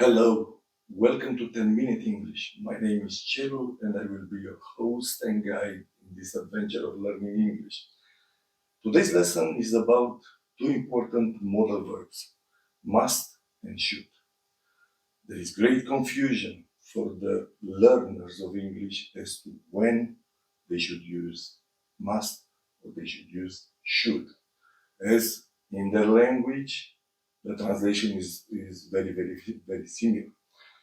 Hello, welcome to 10 Minute English. My name is Chelu and I will be your host and guide in this adventure of learning English. Today's lesson is about two important modal verbs, must and should. There is great confusion for the learners of English as to when they should use must or they should use should. As in their language, the translation is very similar.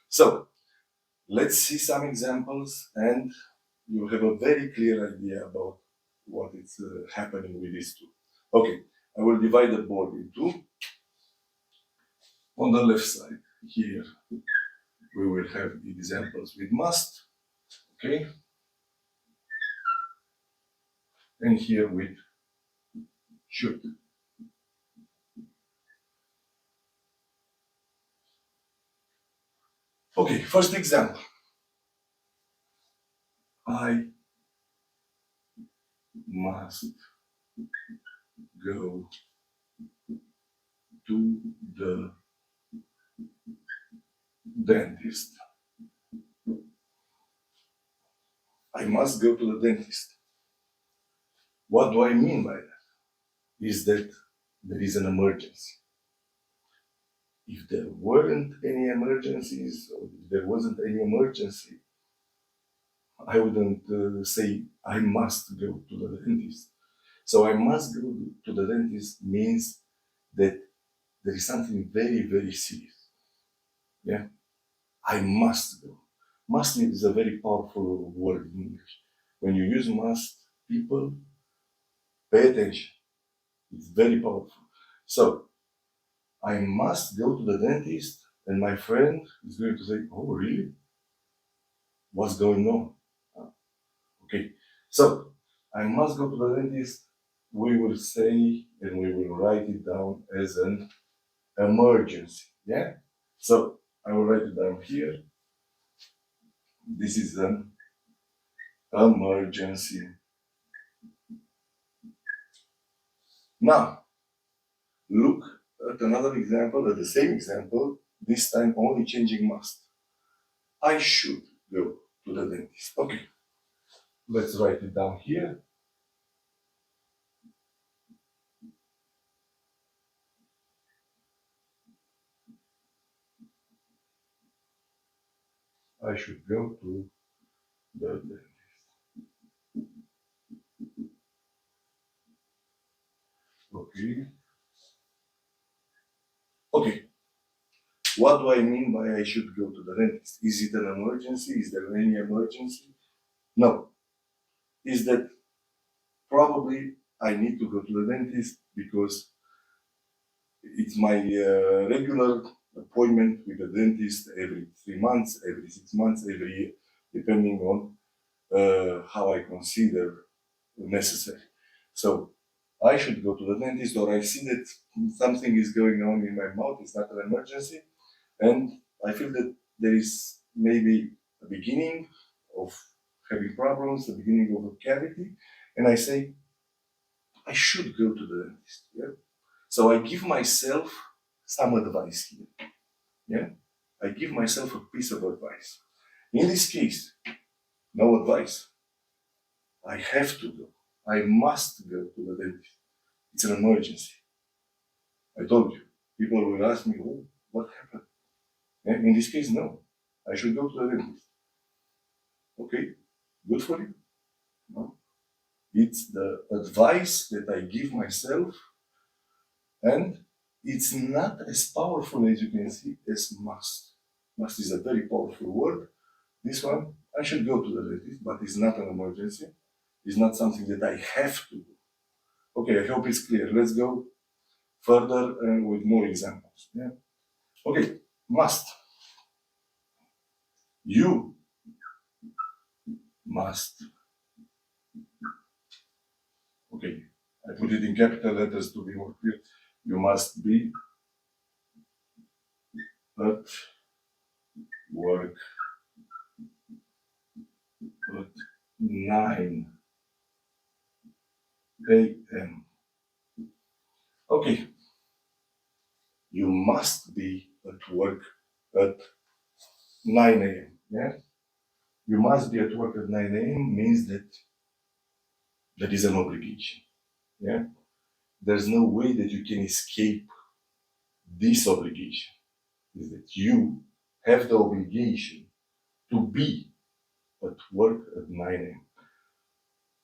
So, let's see some examples and you'll have a very clear idea about what is happening with these two. Okay, I will divide the board in two. On the left side here, we will have the examples with must, okay? And here with should. Okay, first example. I must go to the dentist. I must go to the dentist. What do I mean by that? Is that there is an emergency. If there weren't any emergencies, or if there wasn't any emergency, I wouldn't say I must go to the dentist. So I must go to the dentist means that there is something very serious. Yeah, I must go. Must is a very powerful word in English. When you use must, people pay attention. It's very powerful. So I must go to the dentist, and my friend is going to say, "Oh, really? What's going on?" Okay, so I must go to the dentist. We will say and we will write it down as an emergency. Yeah, so I will write it down here. This is an emergency. Now, look at another example, at the same example, this time only changing must. I should go to the dentist. Okay, let's write it down here. I should go to the dentist. Okay. Okay. What do I mean by I should go to the dentist? Is it an emergency? Is there any emergency? No. Is that probably I need to go to the dentist because it's my regular appointment with the dentist every 3 months, every 6 months, every year, depending on how I consider necessary. So I should go to the dentist, or I see that something is going on in my mouth, it's not an emergency, and I feel that there is maybe a beginning of having problems, the beginning of a cavity, and I say, I should go to the dentist. Yeah? So I give myself some advice here. Yeah? I give myself a piece of advice. In this case, no advice. I have to go. I must go to the dentist. It's an emergency. I told you. People will ask me, oh, what happened? And in this case, no. I should go to the dentist. Okay, good for you. No? It's the advice that I give myself, and it's not as powerful as you can see as must. Must is a very powerful word. This one, I should go to the dentist, but it's not an emergency. It's not something that I have to do. Okay, I hope it's clear. Let's go further with more examples. Yeah. Okay, must. You must. Okay, I put it in capital letters to be more clear. You must be at work at 9 a.m. Okay, you must be at work at 9 a.m. Yeah, you must be at work at 9 a.m. means that that is an obligation. Yeah, there's no way that you can escape this obligation. Is that you have the obligation to be at work at 9 a.m.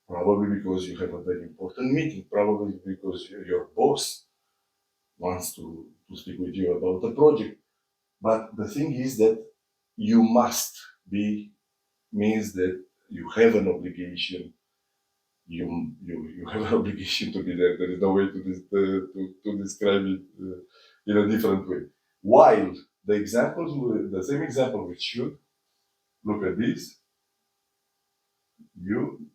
Probably because you have a very important meeting, probably because your boss wants to speak with you about a project. But the thing is that you must be means that you have an obligation. You have an obligation to be there. There is no way to describe it in a different way. While the same example which should look at this, you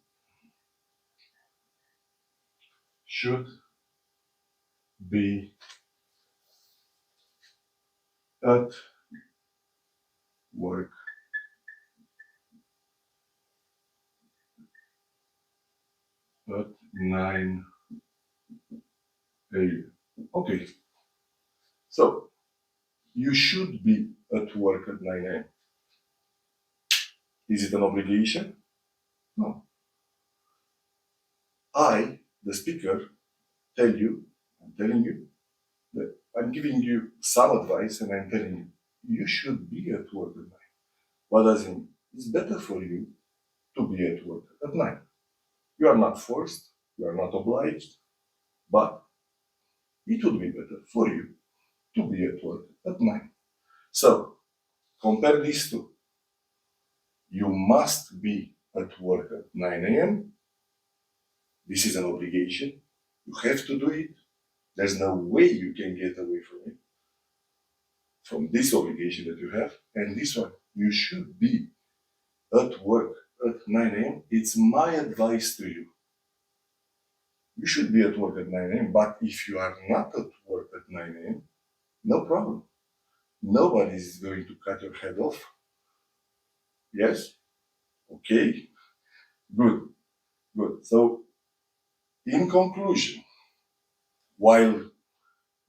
should be at work at 9 a.m. Okay, so you should be at work at 9 a.m. Is it an obligation? No. I, the speaker, I'm telling you that I'm giving you some advice and I'm telling you, you should be at work at 9. What does it mean? It's better for you to be at work at 9. You are not forced, you are not obliged, but it would be better for you to be at work at 9. So compare these two. You must be at work at 9 a.m. This is an obligation. You have to do it. There's no way you can get away from it, from this obligation that you have. And this one, you should be at work at 9 a.m. It's my advice to you. You should be at work at 9 a.m. But if you are not at work at 9 a.m., no problem. Nobody is going to cut your head off. Yes? Okay? Good. Good. So, in conclusion, while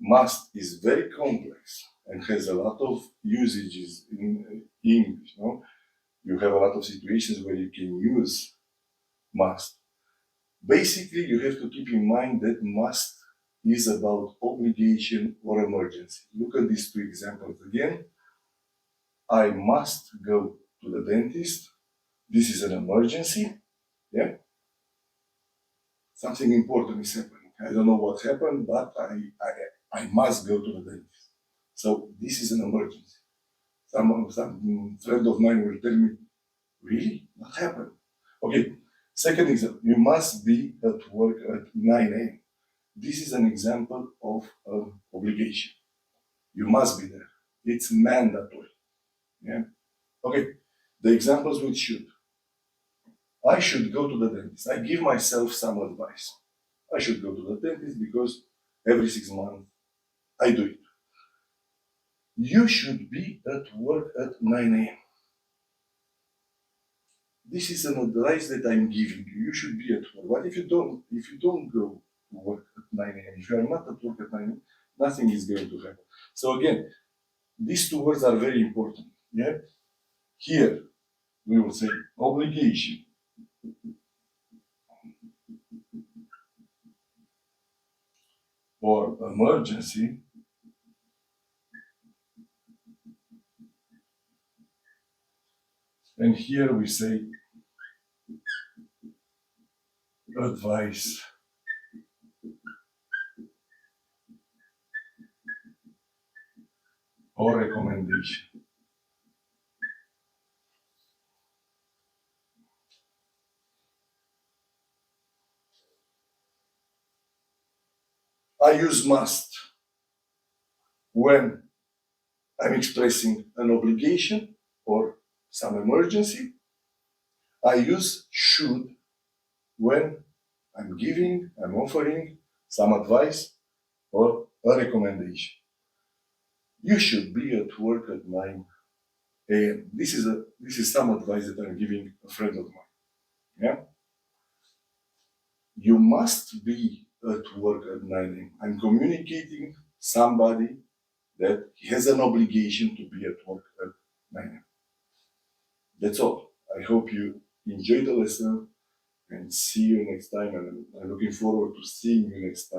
must is very complex and has a lot of usages in English, no? You have a lot of situations where you can use must. Basically, you have to keep in mind that must is about obligation or emergency. Look at these two examples again. I must go to the dentist. This is an emergency. Yeah. Something important is happening. I don't know what happened, but I must go to the dentist. So this is an emergency. Some friend of mine will tell me, really? What happened? Okay. Second example, you must be at work at 9 a.m. This is an example of an obligation. You must be there. It's mandatory. Yeah. Okay. The examples which should. I should go to the dentist. I give myself some advice. I should go to the dentist because every 6 months I do it. You should be at work at 9 a.m. This is an advice that I'm giving you. You should be at work. What if you don't? If you don't go to work at 9 a.m., if you are not at work at 9 a.m., nothing is going to happen. So again, these two words are very important. Yeah. Here we will say obligation or emergency. And here we say advice or recommendation. I use must when I'm expressing an obligation or some emergency. I use should when I'm offering some advice or a recommendation. You should be at work at 9 a.m. This is some advice that I'm giving a friend of mine. Yeah. You must be at work at 9 a.m. I'm communicating somebody that he has an obligation to be at work at 9 a.m. That's all. I hope you enjoy the lesson and see you next time. And I'm looking forward to seeing you next time.